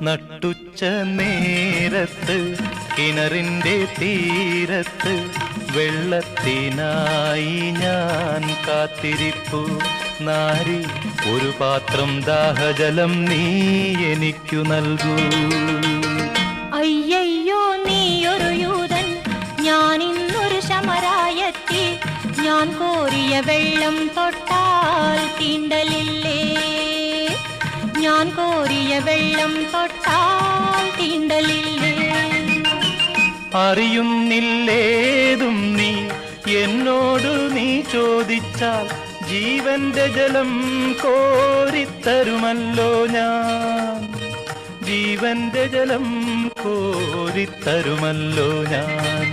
നട്ടുച്ച നേരത്ത് കിണറിൻ്റെ തീരത്ത് വെള്ളത്തിനായി ഞാൻ കാത്തിരിപ്പു നാരി, ഒരു പാത്രം ദാഹജലം നീ എനിക്കു നൽകൂ. അയ്യയ്യോ നീയൊരു യൂതൻ, ഞാൻ ഇന്നൊരു ശമരായത്തി, ഞാൻ കോരിയ വെള്ളം തൊട്ടാൽ തീണ്ടലില്ലേ, ഞാൻ കോരിയ വെള്ളം തൊട്ടാൽ തീണ്ടലില്ലേ. അറിയുന്നില്ലേതും നീ എന്നോട് നീ ചോദിച്ചാൽ ജീവന്റെ ജലം കോരിത്തരുമല്ലോ ഞാൻ, ജീവന്റെ ജലം കോരിത്തരുമല്ലോ ഞാൻ.